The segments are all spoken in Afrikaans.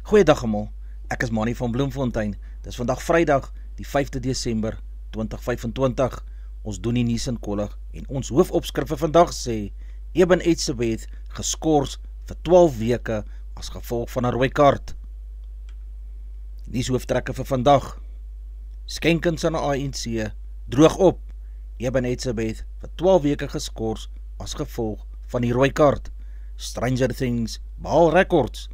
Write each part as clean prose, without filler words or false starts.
Goeiedag almal, ek is Manny van Bloemfontein. Dit is vandag Vrydag, die 5de Desember 2025. Ons doen die nuus in kollig en ons hoofopskrif vir vandag sê Eben Etzebeth geskort vir 12 weke as gevolg van 'n rooi kaart. Nuushooftrekke vir vandag. Skenkings aan die ANC droog op. Eben Etzebeth vir 12 weke geskort as gevolg van die rooi kaart. Stranger Things behaal rekords.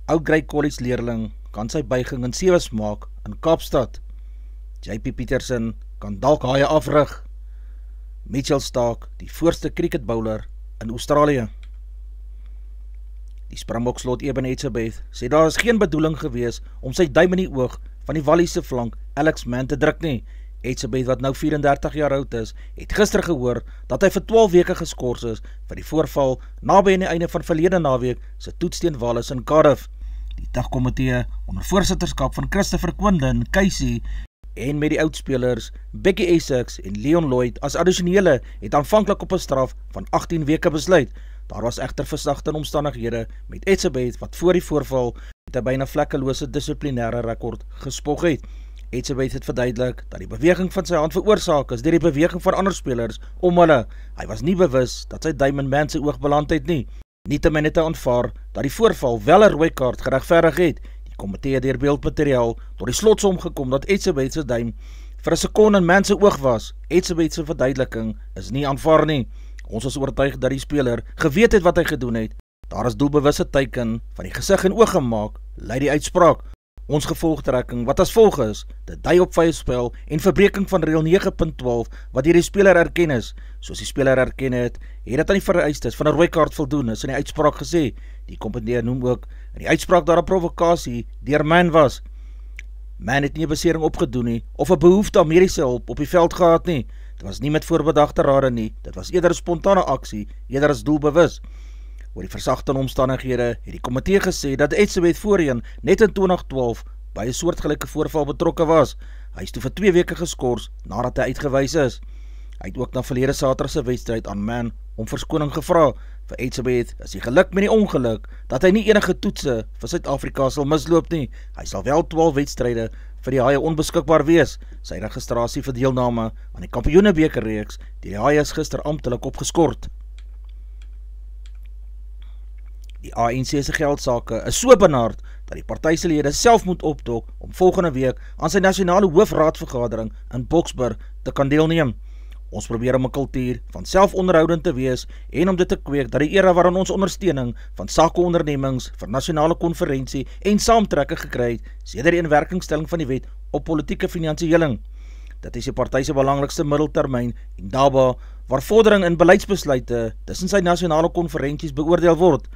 Ou Grey College leerling kan sy buiging in 7 maak in Kaapstad. JP Pietersen kan dalk haie afrig. Mitchell Starc, die voorste cricketbowler in Australië. Die Springboks lot Eben Etzebeth sê daar is geen bedoeling gewees om sy duim in die oog van die Walliese flank Alex Mann te druk nie. Etzebeth, wat nou 34 jaar oud is, het gister gehoor dat hy vir 12 weke geskort is vir die voorval naby aan die einde van verlede naweek se toets teen Wallis in Cardiff. Die dagkomitee onder voorsitterskap van Christopher Quindon, Casey en met die oudspelers Becky Essex en Leon Lloyd as addisionele het aanvanklik op 'n straf van 18 weke besluit. Daar was egter versagte omstandighede met Etzebeth wat voor die voorval met 'n byna vlekkelose dissiplinêre rekord gespog het. Etzebeth het verduidelik dat die beweging van sy hand veroorsaak is deur die beweging van ander spelers om hulle. Hy was nie bewus dat sy duim in Mann se oog beland het nie. Nietemin het hy aanvaar dat die voorval wel 'n rooi kaart geregverdig het. Die komitee het deur beeldmateriaal tot die slotsom gekom dat Etzebeth se duim vir 'n sekonde in Mann se oog was. Etzebeth se verduideliking is nie aanvaar nie. Ons is oortuig dat die speler geweet het wat hy gedoen het. Daar is doelbewuste teiken van die gesig en oog gemaak, lei die uitspraak. Ons gevolgtrekking wat as volg is, dit dui op vrye spel en verbreeking van reël 9.12 wat deur die speler erken is. Soos die speler erken het dit aan die vereistes van 'n rooi kaart voldoen is in die uitspraak gesê. Die komitee noem ook in die uitspraak daar 'n provokasie deur Mann was. Mann het nie 'n besering opgedoen nie of 'n behoefte aan mediese hulp op die veld gehad nie. Dit was nie met voorbedagte rade nie, dit was eerder 'n spontane aksie, eerder as doelbewus. Oor die versagte omstandighede het die komitee gesê dat Etzebeth voorheen net in 2012 by 'n soortgelyke voorval betrokke was. Hy is toe vir 2 weke geskort nadat hy uitgewys is. Hy het ook na verlede Saterdag se wedstryd aan Mann om verskoning gevra. Vir Etzebeth is die geluk met die ongeluk dat hy nie enige toetse vir Suid-Afrika sal misloop nie. Hy sal wel 12 wedstryde vir die Haie onbeskikbaar wees. Sy registrasie vir deelname aan die Kampioenebekerreeks deur die Haie is gister amptelik opgeskort. Die ANC se geldsake is so benard dat die party se lede self moet opdok om volgende week aan sy nasionale hoofraadvergadering in Boksburg te kan deelneem. Ons probeer om 'n kultuur van selfonderhoudend te wees en om dit te kweek dat die era waarin ons ondersteuning van sakeondernemings vir nasionale konferensie en saamtrekke gekry het, sedert die inwerkingstelling van die wet op politieke finansiëling. Dit is die party se belangrikste middeltermyn en daarby waar vordering in beleidsbesluite tussen sy nasionale konferensies beoordeel word.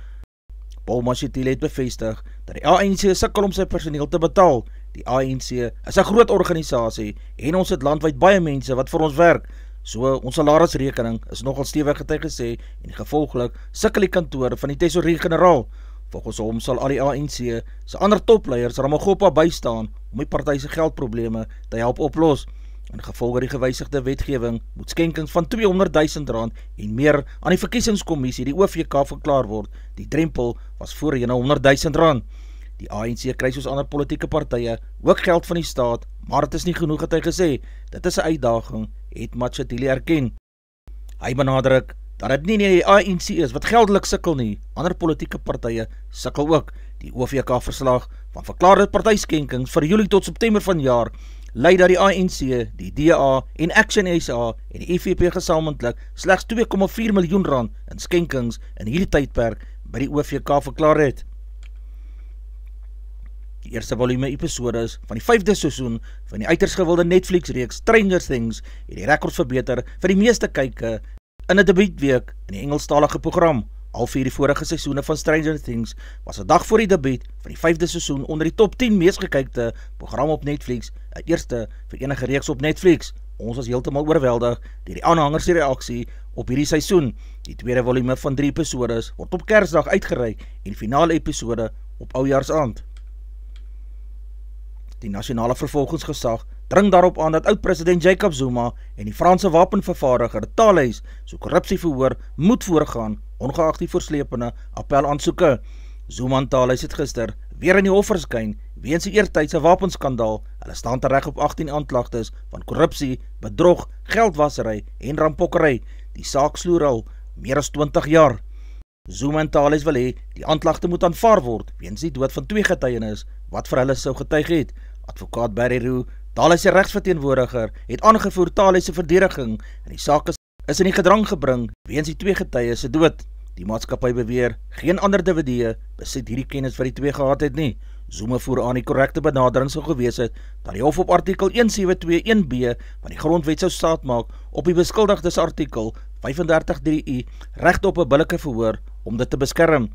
Paul Mashatile het bevestig dat die ANC sukkel om sy personeel te betaal. Die ANC is 'n groot organisasie en ons het landwyd baie mense wat vir ons werk. So, ons salarisrekening is nogal stewig, het hy gesê, en gevolglik sukkel die kantore van die tesourier-generaal. Volgens hom sal al die ANC se ander topleiers Ramaphosa bystaan om die party se geldprobleme te help oplos. In gevolge die gewysigde wetgewing moet skenkings van R200.000 en meer aan die verkiesingskommissie, die OVK, verklaar word. Die drempel was voorheen R100.000. Die ANC kry soos ander politieke partye ook geld van die staat, maar dit is nie genoeg, het hy gesê. Dit is 'n uitdaging, het Mashatile erken. Hy benadruk dat dit nie die ANC is wat geldelik sukkel nie, ander politieke partye sukkel ook. Die OVK-verslag van verklaarde partyskenkings vir Julie tot September vanjaar lei dat die ANC, die DA en Action SA en die EFF gesamentlik slegs R2,4 miljoen in skenkings in hierdie tydperk by die OVK verklaar het. Die eerste volume episodes van die 5de seisoen van die uiters gewilde Netflix-reeks Stranger Things het die rekord verbeter vir die meeste kyke in 'n debuutweek in die Engelstalige program. Al 4 die vorige seisoene van Stranger Things was 'n dag voor die debuut van die 5de seisoen onder die top 10 mees gekykte program op Netflix, 'n eerste vir enige reeks op Netflix. Ons was heeltemal oorweldig deur die aanhangers se reaksie op hierdie seisoen. Die tweede volume van 3 episodes word op Kersdag uitgereik en die finale episode op Oujaarsaand. Die nasionale vervolgingsgesag dring daarop aan dat oud-president Jacob Zuma en die Franse wapenvervaardiger Thales so korrupsieverhoor moet voorgaan, ongeag die voorslepende appelaansoeke. Zuma en Thales het gister weer in die hof verskyn weens die eertydse wapenskandaal. Hulle staan tereg op 18 aanklagtes van korrupsie, bedrog, geldwasery en rampokkery. Die saak sloer al meer as 20 jaar. Zuma en Thales wil hê die aanklagte moet aanvaar word weens die dood van 2 getuienis wat vir hulle sou getuig het. Advokaat Barry Roux, Thales se regsverteenwoordiger, het aangevoer Thales se verdediging en die saak is in die gedrang gebring weens die 2 getuies se dood. Die maatskappy beweer geen ander individue besit hierdie kennis wat die 2 gehad het nie. Zuma voer aan die korrekte benadering sou gewees het dat die hof op artikel 1721b van die grondwet sou staat maak op die beskuldigdes artikel 35.3i regte op 'n billike verhoor om dit te beskerm.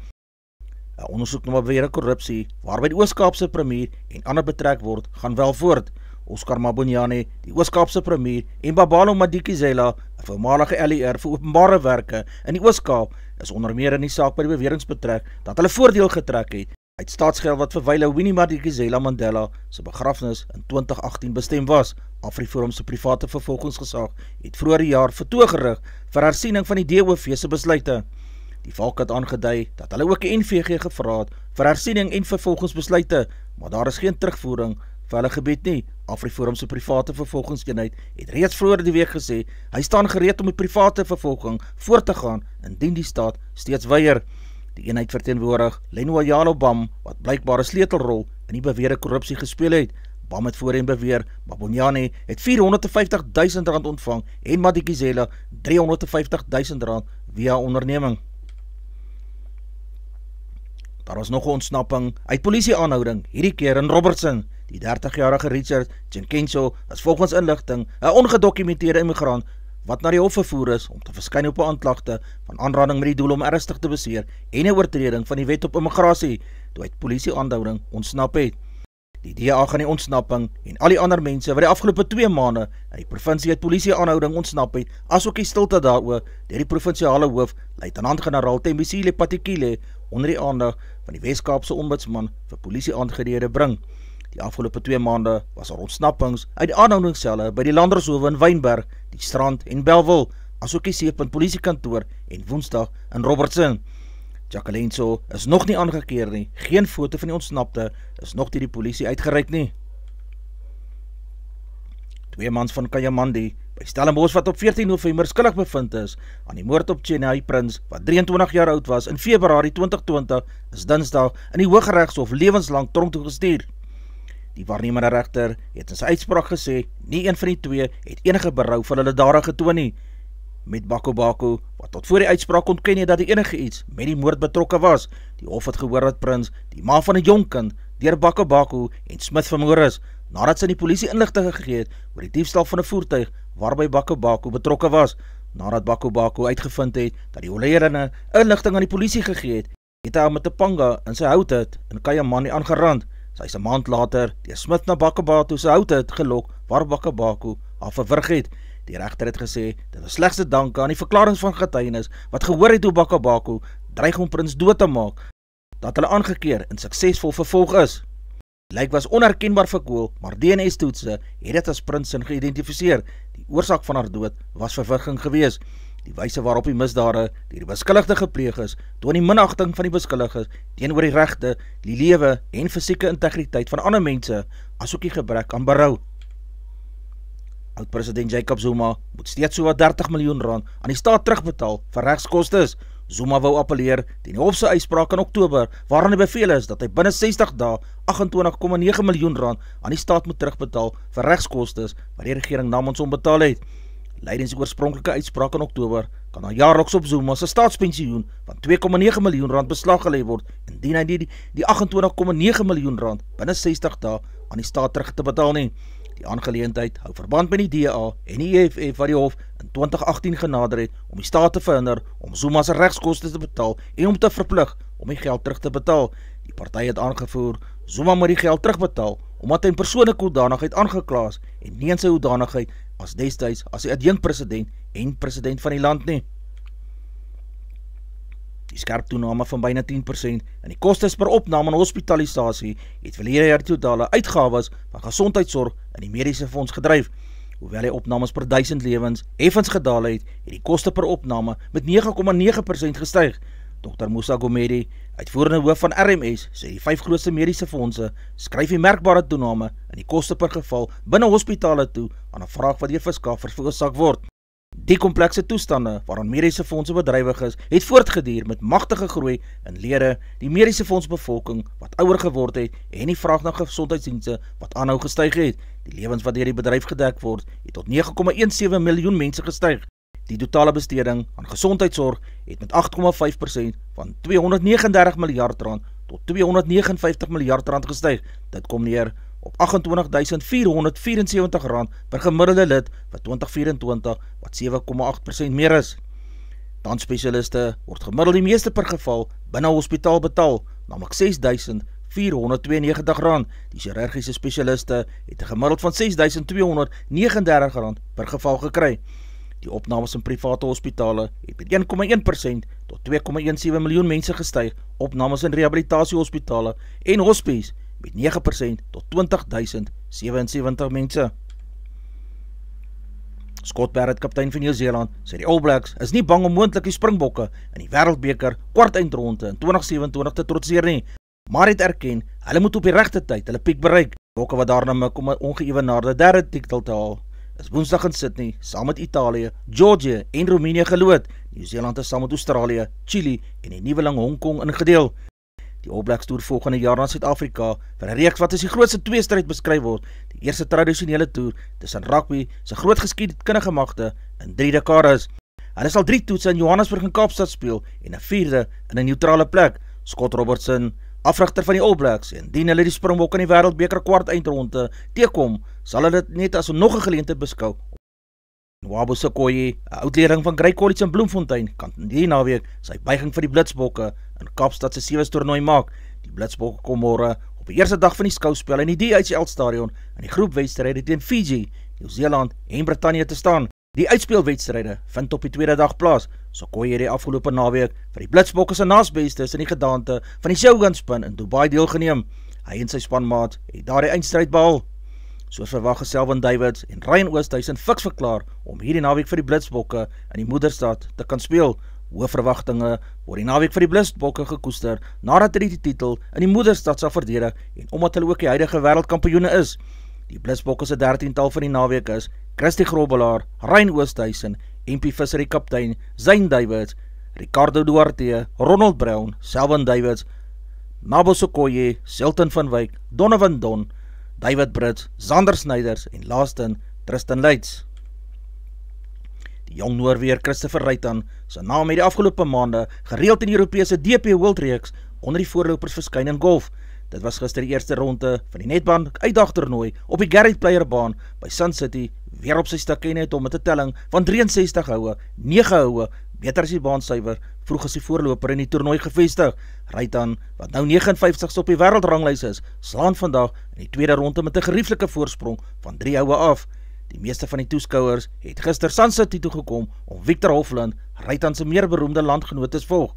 'n Ondersoek na beweerde korrupsie waarby die Oos-Kaapse premier en ander betrek word, gaan wel voort. Oscar Mabonyane, die Oos-Kaapse premier, en Babalo Madikizela, 'n voormalige LER vir openbare werke in die Oos-Kaap, is onder meer in die saak by die beweringe betrek dat hulle voordeel getrek het uit staatsgeld wat vir wyle Winnie Madikizela Mandela se begrafnis in 2018 bestem was. AfriForum se private vervolgingsgesag het vroeër die jaar vertoog gerig vir hersiening van die DOV se besluite. Die volk het aangedui dat hulle ook die NVG gevra het vir hersiening en vervolgingsbesluite, maar daar is geen terugvoering vir hulle gebied nie. AfriForum se private vervolgingseenheid het reeds vroeër die week gesê hy staan gereed om die private vervolging voort te gaan indien die staat steeds weier. Die eenheid verteenwoordig Lenoa Yalo Bam wat blykbaar 'n sleutelrol in die beweerde korrupsie gespeel het. Bam het voorheen beweer Mabonyane het R450.000 ontvang en Madikizela R350.000 via onderneming. Daar was nog 'n ontsnapping uit polisieaanhouding, hierdie keer in Robertson. Die 30-jarige Richard Jenkenso is volgens inligting 'n ongedokumenteerde immigrant wat na die hof vervoer is om te verskyn op 'n aanklagte van aanranding met die doel om ernstig te beseer en 'n oortreding van die wet op immigrasie toe uit polisieaanhouding ontsnap het. Die DA gaan die ontsnapping en al die ander mense wat die afgelope 2 maande in die provinsie uit polisieaanhouding ontsnap het, asook die stilte daaroor deur die provinsiale hoof, luitenant-generaal Thembisile Patekile, onder die aandag van die Wes-Kaapse ombudsman vir polisieaangeleentheid bring. Die afgelope 2 maande was daar ontsnappings uit die aanhoudingsselle by die Landershowe in Wynberg, die Strand en Bellville, asook die Seepunt polisiekantoor en Woensdag in Robertson. Jacqueline is nog nie aangekeer nie, geen foto van die ontsnapte is nog deur die polisie uitgereik nie. 2 mans van Kayamandi by Stellenbosch wat op 14 November skuldig bevind is aan die moord op Chenai Prins wat 23 jaar oud was in Februarie 2020 is Dinsdag in die Hooggeregshof lewenslang tronk toegestuur. Die waarnemende regter het in sy uitspraak gesê nie een van die 2 het enige berou van hulle dade getoon nie. Met Bako, wat tot voor die uitspraak ontken het dat hy enige iets met die moord betrokke was. Die hof het gehoor dat Prins, die ma van 'n jong kind, deur Bako en Smith vermoor is, nadat sy die polisie inligting gegee het oor die diefstal van 'n voertuig waarby Bako betrokke was. Nadat Bako uitgevind het dat die oorledene inligting aan die polisie gegee het, het hy met 'n panga in sy houthut in Kayamandi aangerand. Sy is 'n maand later deur Smith na Bako se houthut gelok waar Bako haar verwrig het. Die regter het gesê, dit was slegs te danke aan die verklaringe van getuienis wat gehoor het hoe Bako dreig om Prins dood te maak, dat hulle aangekeer en suksesvol vervolg is. Die lijk was onherkenbaar verkoel, maar DNA-toetse het dit as Prins sin geïdentifiseer. Die oorsaak van haar dood was verwigting gewees. Die wyse waarop die misdade deur die beskuldigde gepleeg is, toon die minagting van die beskuldiges teenoor die regte, die lewe en fisieke integriteit van ander mense, asook die gebrek aan berou. Oud-president Jacob Zuma moet steeds sowat R30 miljoen aan die staat terugbetaal vir regskostes. Zuma wou appeleer teen die hof se uitspraak in Oktober, waaraan die beveel is dat hy binne 60 dae R28,9 miljoen aan die staat moet terugbetaal vir regskostes wat die regering namens hom betaal het. Lydens die oorspronklike uitspraak in Oktober kan daar jaarliks op Zuma se staatspensioen van R2,9 miljoen beslag gelê word indien hy die R28,9 miljoen binne 60 dae aan die staat terug te betaal nie. Die aangeleentheid hou verband met die DA en die EFF wat die hof in 2018 genader het om die staat te verhinder om Zuma se regskoste te betaal en om te verplig om die geld terug te betaal. Die party het aangevoer Zuma moet die geld terugbetaal omdat hy in persoonlike hoedanigheid aangekla is en nie in sy hoedanigheid as destyds as die adjunkpresident en president van die land nie. Die skerp toename van byna 10% in die kostes per opname en hospitalisasie het verlede jaar totale uitgawes van gesondheidsorg in die mediese fonds gedryf. Hoewel die opnames per 1000 lewens effens gedaal het die koste per opname met 9,9% gestyg. Dr. Musa Gomedi, Uitvoerende hoof van RMS sê die 5 grootste mediese fondse skryf die merkbare toename in die koste per geval binne hospitale toe aan 'n vraag wat deur verskaffers veroorsaak word. Die komplekse toestande waaraan mediese fondse bedrywig is, het voortgeduur met magtige groei in lede, die mediese fondsbevolking wat ouer geword het en die vraag na gesondheidsdienste wat aanhou gestyg het. Die lewens wat deur die bedryf gedek word, het tot 9,17 miljoen mense gestyg. Die totale besteding aan gesondheidsorg het met 8,5% van 239 miljard rand tot 259 miljard rand gestyg. Dit kom neer op R28.474 per gemiddelde lid vir 2024, wat 7,8% meer is. Tandspesialiste word gemiddeld die meeste per geval binne hospitaal betaal, naamlik R6.492. Die chirurgiese spesialiste het 'n gemiddeld van R6.239 per geval gekry. Die opnames in private hospitale het met 1,1% tot 2,17 miljoen mense gestyg, opnames in rehabilitasiehospitale en hospice met 9% tot 20.077 mense. Scott Barrett, kaptein van Nieu-Seeland, sê die All Blacks is nie bang om moontlik die Springbokke in die Wêreldbeker kwartfinale in 2027 te trotseer nie, maar het erken, hulle moet op die regte tyd hulle piek bereik. Bokke wat daarna mik om 'n ongeëwenaarde derde titel te haal, is Woensdag in Sydney saam met Italië, Georgië en Roemenië geloot. Nieu-Seeland is saam met Australië, Chili en die nuweling Hong Kong ingedeel. Die All Blacks toer volgende jaar na Suid-Afrika vir 'n reeks wat as die grootste tweestryd beskryf word, die eerste tradisionele toer tussen rugby se groot geskiedkundige magte in 3 dekades. Hulle sal 3 toetse in Johannesburg en Kaapstad speel en 'n 4de in 'n neutrale plek. Scott Robertson, afrigter van die All Blacks, en indien hulle die Springbokke in die Wêreldbeker kwartfinale teekom, sal hulle dit net as nog 'n geleentheid beskou. Nwabo Sekoye, 'n oudleerling van Grey College in Bloemfontein, kan die naweek sy buiging vir die Blitsbokke in Kaapstad se 7 toernooi maak. Die Blitsbokke kom môre op die eerste dag van die skouspel in die DHL stadion in die groepwedstryde teen Fiji, Nieu-Seeland en Brittanje te staan. Die uitspeelwedstryde vind op die tweede dag plaas. Sekoye het die afgelope naweek vir die Blitsbokke se naasbestes in die gedaante van die Shogun Spin in Dubai deelgeneem. Hy en sy spanmaat het daardie eindstryd behaal. Soos verwag is Selwyn Davids en Ryan Oosthuizen fiks verklaar om hierdie naweek vir die Blitsbokke in die moederstad te kan speel. Hoë verwagtinge word die naweek vir die Blitsbokke gekoester nadat hulle die titel in die moederstad sal verdedig en omdat hulle ook die huidige wêreldkampioene is. Die Blitsbokke se 13tal van die naweek is Christie Grobbelaar, Ryan Oosthuizen, MP Visser die kaptein, Zane Davids, Ricardo Duarte, Ronald Brown, Selwyn Davids, Nwabo Sekoye, Selton van Wyk, Donovan Don, David Brits, Zander Snyders en laastens Tristan Leitz. Die jong Noorweer Christopher Reitan se naam het die afgelope maande gereeld in die Europese DP World reeks onder die voorlopers verskyn in golf. Dit was gister die eerste ronde van die Nedbank uitdagtoernooi op die Garrett Playerbaan by Sun City weer op sy stuk en het om met 'n telling van 63 houe, 9 houe, beter as die baansuiwer, vroeg as die voorloper in die toernooi gevestig. Reitan, wat nou 59ste op die wêreldranglys is, slaan vandag in die tweede ronde met 'n gerieflike voorsprong van 3 houe af. Die meeste van die toeskouers het gister Sun City toe gekom om Victor Hovland, Reitan se meer beroemde landgenoot te volg.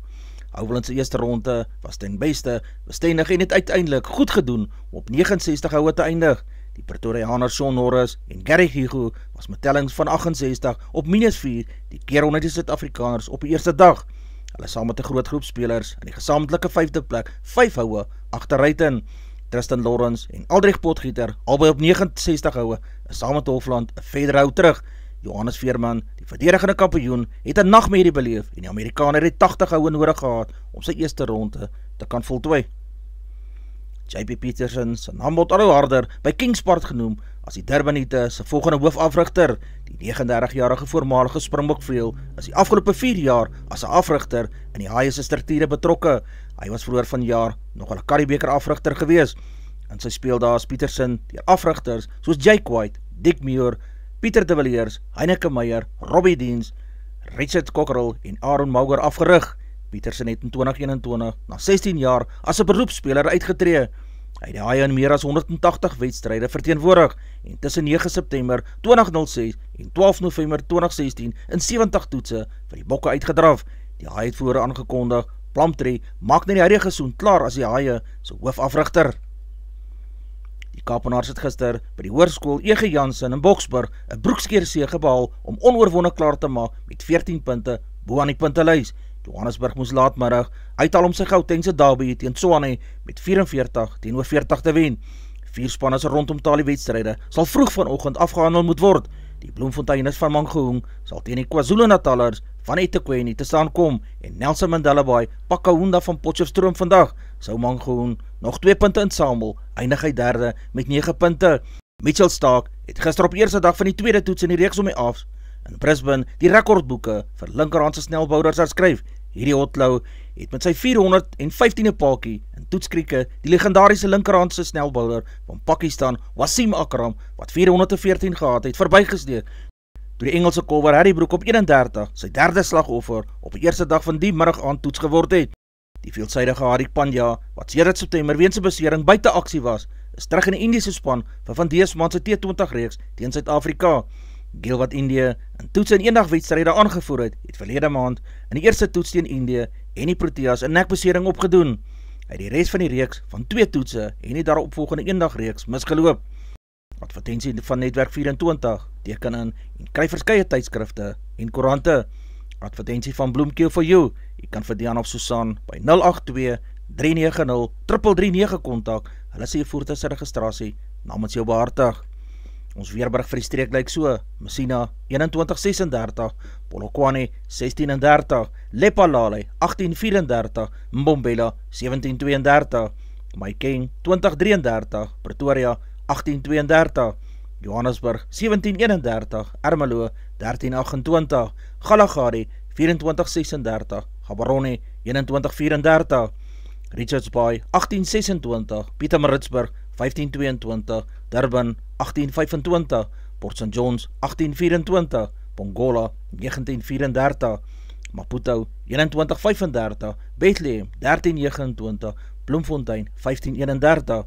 Hovland se eerste ronde was ten beste bestendig en het uiteindelik goed gedoen om op 69 houe te eindig. Die Pretorianer Shaun Norris en Gary Hugo was met tellings van 68 op -4 die keer onder die Suid-Afrikaners op die eerste dag. Hulle saam met 'n groot groep spelers in die gesamentlike 5de plek 5 houe agteruit in. Tristan Lawrence en Aldrich Potgieter, albei op 69 houe, is saam met Hofland 'n verdere hou terug. Johannes Veerman, die verdedigende kampioen, het 'n nagmerrie beleef en die Amerikaner het 80 houe nodig gehad om sy eerste ronde te kan voltooi. JP Peterson se naam word al harder by Kingsport genoem as die Durbanite se volgende hoofafrigter. Die 39-jarige voormalige Springbok-vleuel is die afgelope 4 jaar as 'n afrigter in die Haie se strukture betrokke. Hy was vroeër vanjaar nog 'n Currie-beker afrigter gewees. In sy speeldae is Peterson deur afrigters soos Jake White, Dick Muir, Pieter de Villiers, Heineke Meyer, Robbie Deans, Richard Cockerell en Aaron Mauger afgerig. Peterson het in 2021 na 16 jaar as 'n beroepsspeler uitgetree. Hy het die Haie in meer as 180 wedstryde verteenwoordig en tussen 9 September 2006 en 12 November 2016 in 70 toetse vir die Bokke uitgedraf. Die Haie het vroeër aangekondig, Plumtree maak net die huidige seisoen klaar as die Haie se hoofafrigter. Die Kaapenaars het gister by die hoërskool E.G. Jansen in Boksburg 'n broekskeersege behaal om onoorwonde klaar te maak met 14 punte bo aan die puntelys. Johannesburg moes laatmiddag uithaal om sy Gautengse derby teen Tshwane met 44-40 te wen. 4 spanne rondom talie wedstryde sal vroeg vanoggend afgehandel moet word. Die Bloemfonteiners van Mangaung sal teen die KwaZulu-Natalers van eThekwini te staan kom en Nelson Mandela Bay pak Kaunda van Potchefstroom vandag. Sou Mangaung nog 2 punte insamel, eindig hy derde met 9 punte. Mitchell Starc het gister op eerste dag van die tweede toets in die reeks om die af in Brisbane die rekordboeke vir linkerhandse snelbouders herskryf. Hierdie Hotlou het met sy 415e paaltjie in toetskrieke die legendariese linkerhandse snelbouder van Pakistan, Wasim Akram, wat 414 gehad het, verbygesteek. Toe die Engelse kolwer Harry Brook op 31 sy derde slagoffer op die eerste dag van die middag aan toets geword het. Die veelsidige Hardik Pandya, wat sedert September weens 'n besering buite aksie was, is terug in die Indiese span vir Van Deesman se T20 reeks teen Suid-Afrika. Geel wat Indië in toets en eendagwedstryde aangevoer het verlede maand in die eerste toets teen Indië en die Proteas 'n nekbesering opgedoen. Hy het die res van die reeks van 2 toetse en die daaropvolgende eendagreeks misgeloop. Advertensie van Netwerk 24 teken in en kry verskeie tydskrifte en koerante. Advertensie van Bloemkeel for you. Jy kan vir Dian of Susan by 082-390-3339 kontak. Hulle sê jy voertuig se registrasie namens jou behartig. Ons weerberig vir die streek lyk so: Messina 21-36, Polokwane 16-30, Lephalale 18-34, Mbombela 17-32, Maikeng 20-33, Pretoria 18-32, Johannesburg 17-31, Ermelo 13-28, Galagadi 24-36, Gaborone 21-34, Richards Bay 18-26, Pietermaritzburg 15-22, Durban 18-25, Port St. John's 18-24, Pongola 19-34, Maputo 21-35, Bethlehem 13-29, Bloemfontein 15-31,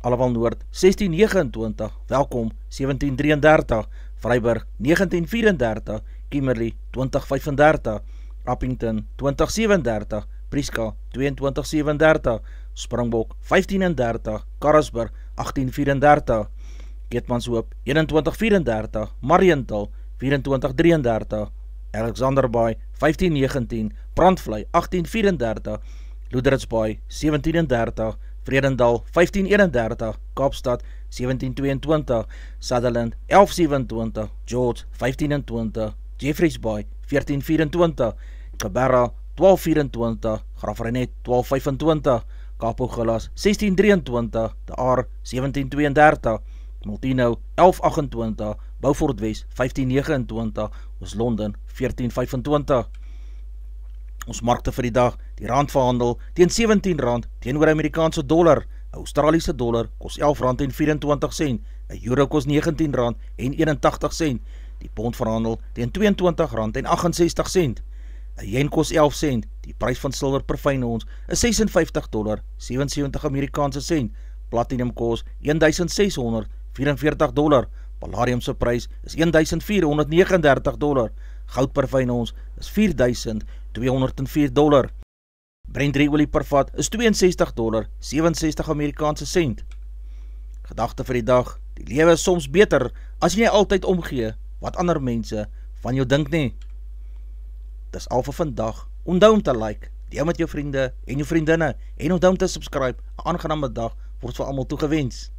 Alawal Noord 16-29, Welkom 17-33, Vryburg 19-34, Kimberley 20-35, Appington 20-37, Prieska 22-37, Springbok 15-30, Karasburg 18-34, Keetmanshoop 21-34, Mariental 24-33, Alexander Bay 15-19, Brandvlei 18-34, Loederitsbaai 17-30, Vredendal 15-31, Kaapstad 17-22, Sutherland 11-27, George 15-20, Jeffreys Bay 14-24, Kebarra 12-24, Graaff-Reinet 12-25, Kaaphooggelas 16-23, De Aar 17-32, Multino 11-28, Beaufort West 15-29, ons Londen 14-25. Ons markte vir die dag, die rand verhandel teen R17 teenoor Amerikaanse dollar, Australiese dollar kos R11.24, 'n euro kos R19.81, die pond verhandel teen R22.68, 'n yen kos 11 sent, die prys van silwer per fyn ons is $56.77 Amerikaanse sent, platinum kos $1,644, palladium se prys is $1,439, goud per fyn ons is $4,204, Brent olie per vat is $62.67 Amerikaanse sent. Gedagte vir die dag, die lewe is soms beter as jy altyd omgee wat ander mense van jou dink nie. Dis al vir vandag. Onthou om te like, deel met jou vriende en jou vriendinne en onthou om te subscribe. 'n Aangename dag word vir almal toegewens.